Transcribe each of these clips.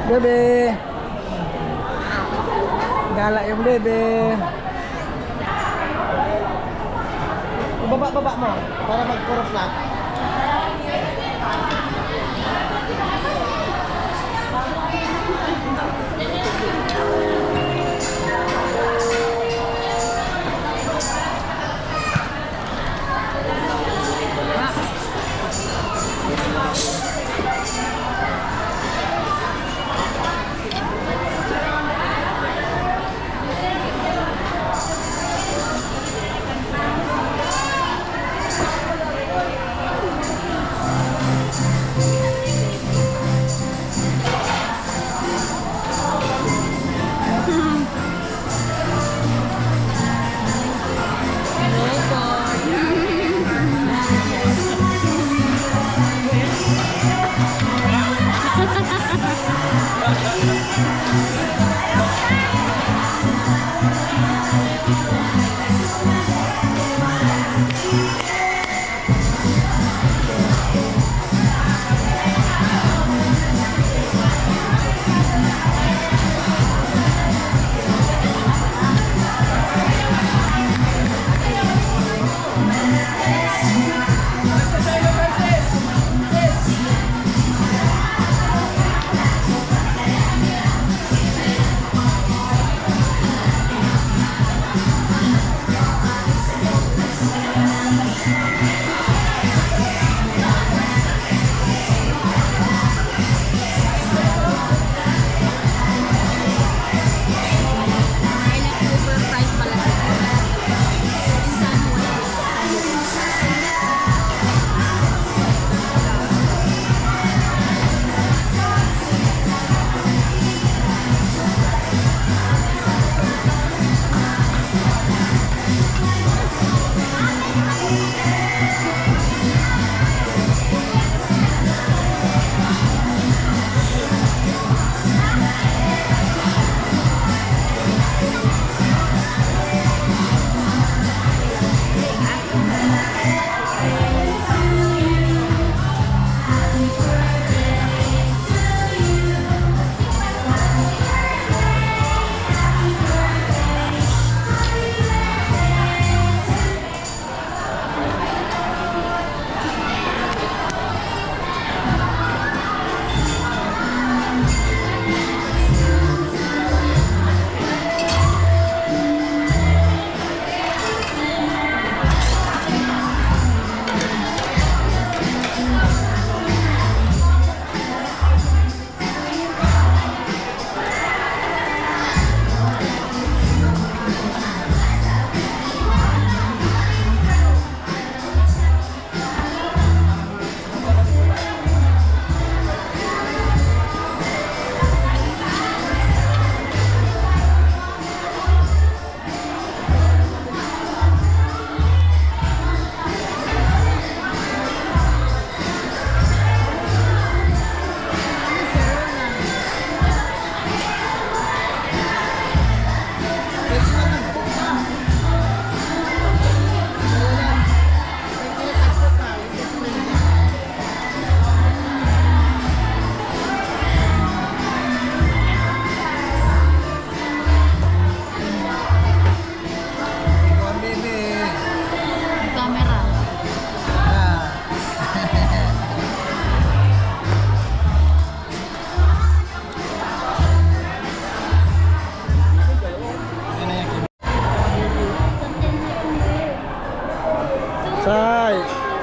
Bebe. Galak yung bebe. Ibaba mo para mag-kurot lang.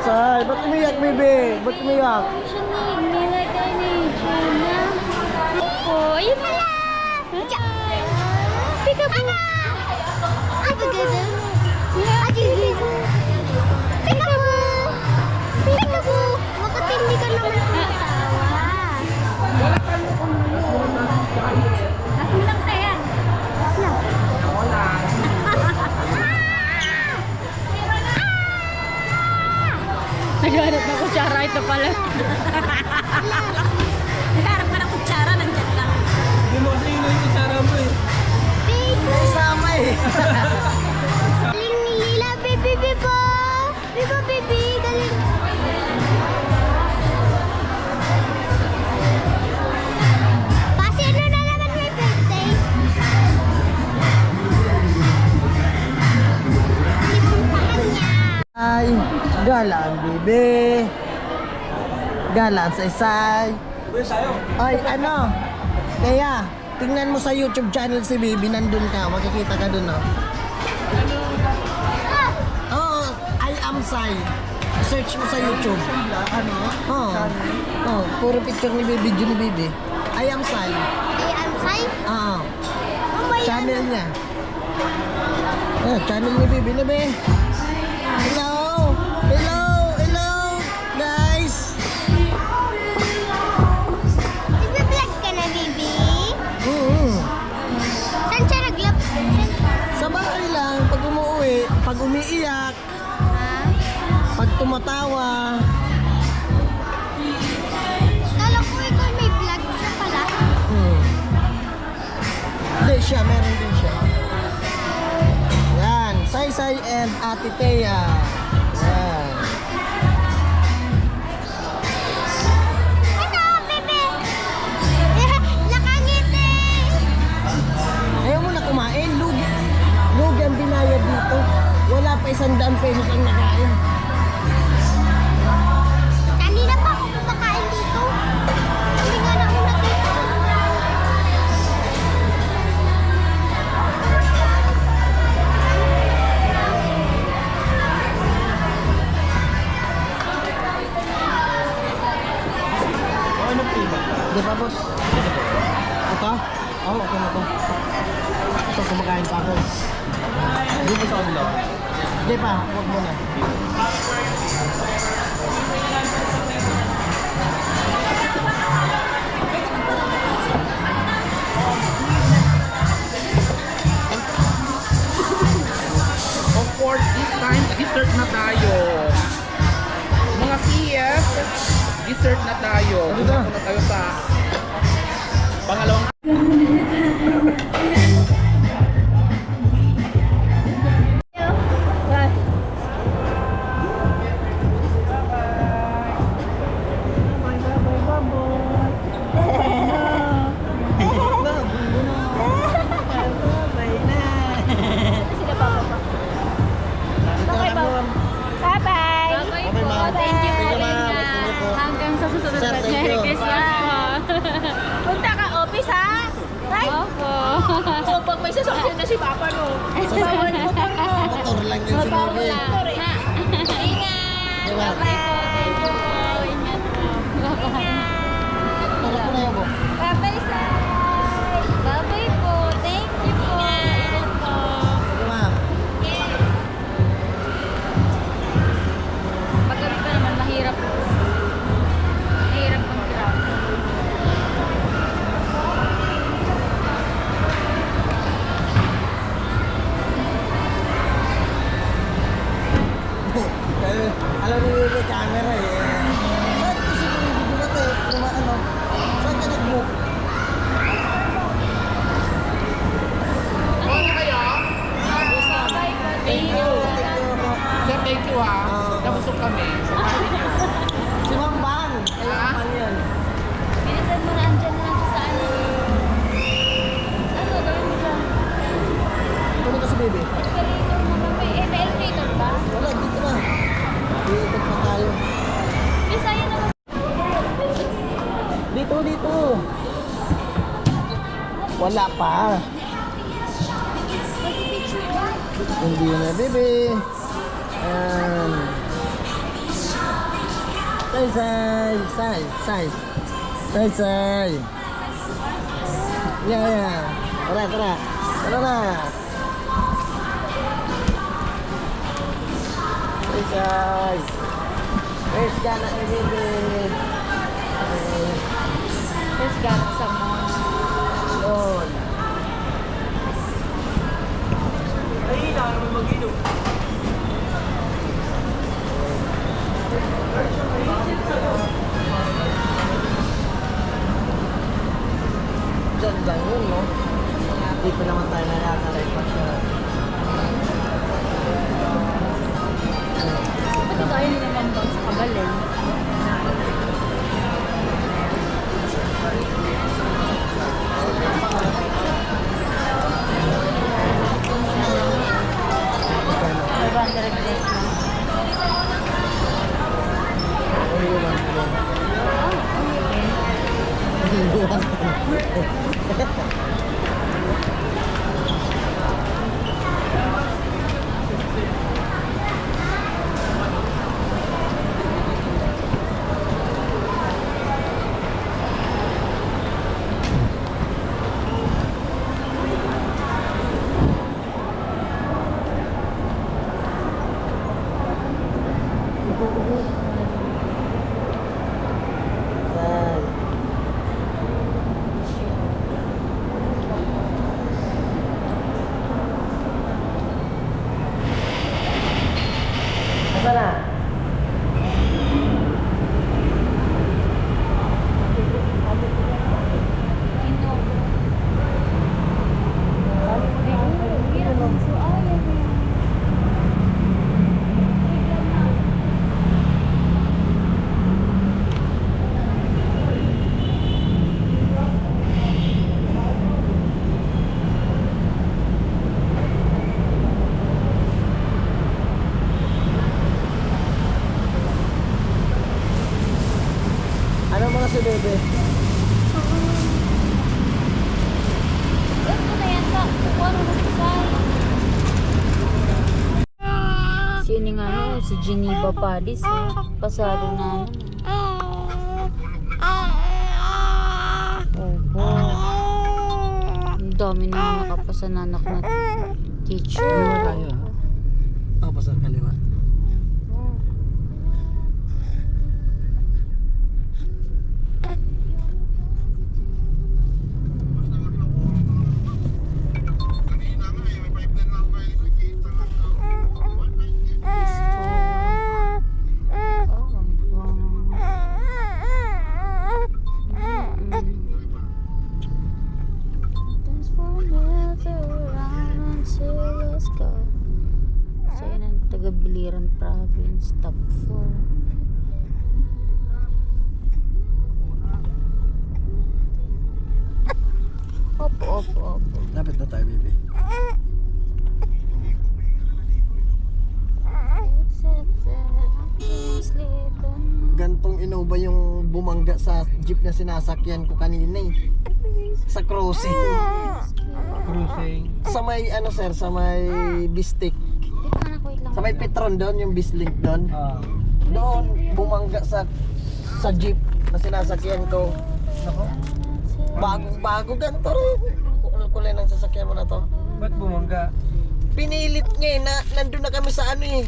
Say, ba't umiyak, bebe? Ba't umiyak? Nilagay ni China. Oh, ayun pala! Peekaboo! Ay, bagada. Peekaboo! Peekaboo! Bakit hindi ka naman tumatawa? Tapos mo lang kaya. Naghanap na kutsara, ito pala. Naghanap ka ng kutsara, nandiyan lang. Hindi mo kasi yung kutsara mo eh. May isama eh. Galing ni Lila, baby, bibo! Bibo, baby, galing. Pase Galaan, bibi. Galaan sa isay. Ay, ano? Kaya, tingnan mo sa YouTube channel si Bibi, nandun ka. Makikita ka dun, oh. Oo, I am Sai. Search mo sa YouTube. Ano? Oo. Oh, puro picture ni Bibi, video ni Bibi. I am Sai. Ay, I'm Sai. Oo. Oh my Channel niya. Channel ni Bibi na, be. Hello! Hello! Hello! Guys! Nagbe-vlog ka na, baby? Saan siya nag-love? Sa bahay lang, pag umuwi, pag umiiyak, Ha? pag tumatawa. Kala ko ikaw may vlog siya pala. Hindi siya, meron din siya. Yan, Sai and Ate Thea. Yan. Ano, baby? Nakangiti. Ayaw mo na kumain, lugi. Lugi ang binayad dito. Wala pa 100 pesos ang nakain. Kanina pa ako kumakain dito. Hindi nga nauna dito. Ano prima? Di ba, boss? Ito? Oo, okay na to. Ito, kumakain pa ako. Hindi pa sa kanila. Hindi pa, huwag mo na. Of course, this time, dessert na tayo. Mga CF, dessert na tayo. Ano ba? Dessert na tayo sa pangalawang Bye-bye. Bye-bye. Okay, ma'am. Thank you po. Thank you, ma'am. Ingat. Thank you po. Hanggang sa susunod Sir, na thank Merry you. Christmas po. Punta ka office ha? Right? Opo. So, pag may sasakyan na si Papa no. Bawal motor mo. Motor lang yun si Motor Bibi. lang. Ha? Ingat. Diba? Bye-bye po. Thank you po. Ingat po. Bye-bye. Tara ko na yun po. Bye-bye, Sai. Bye-bye po. Thank you po. Ingat po. Sige, ma'am. Paggabi pa naman, mahirap. Mahirap mag-grab. Alam mo yung may camera eh. Saan ko si Bibi dumating? Ano? Saan ka nag-book? Thank you. Sir, thank you ha. Nabusog kami. Sa party niyo. Si Ma'am Bang. Ay, Ha? Ma'am yan. Bilisan mo na, andyan na lang siya sa ano. Ano, gawin mo dyan? Pumunta si Bibi. Escalator mo na may elevator ba? Wala, dito na. Iikot pa tayo. Bisaya naman. Dito, dito. Wala pa. Mag-picture ka. Hindi na, Bibi. Ayan. Say. Yeah. Tara. Tara na. Say. Where's Gana ni Bibi? There's got someone. Yun. Diyan lang yun, no? Hindi pa naman tayo nakakalay pa siya. Pati tayo naman bang sa Kabaleng? Maganda rin Luwag. Yan. Nasaan na? Ano mga si Bebe? Ito na yan sa kuwan mo Sino nga no? Si Geneva Padis. Pasado na. Opo. Ang dami na nakapasa na anak na teacher. Ako pa sa kaliwa. So yun ang taga-Biliran Province, top 4. Opo. Lapit na tayo, Bebe. Gantong Innova yung bumangga sa jeep na sinasakyan ko kanina eh. Sa crossing. Cruising. Sa may ano sir, sa may Bistik. Sa may Petron doon, yung Bislink doon. Doon, bumangga sa jeep na sinasakyan ko. Nako. Bago ganito rin. Kulay ng sasakyan mo na to. Ba't bumangga? Pinilit niya eh, nandun na kami sa ano eh.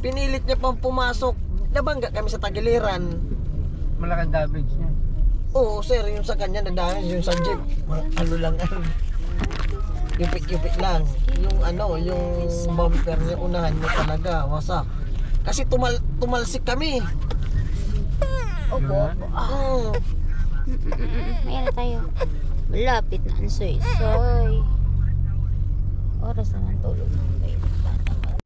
Pinilit niya pang pumasok. Nabangga kami sa Tagiliran. Malakang damage niya. Oo sir, yung sa kanya nadamage, yung sa jeep. Ano lang Yupit-yupit lang. Yung ano, yung bumper niya unahan niya talaga, wasak. Kasi tumalsik kami. Opo. Ayan na tayo. Malapit na ang soy-soy. Oras na ng tulog ng baby.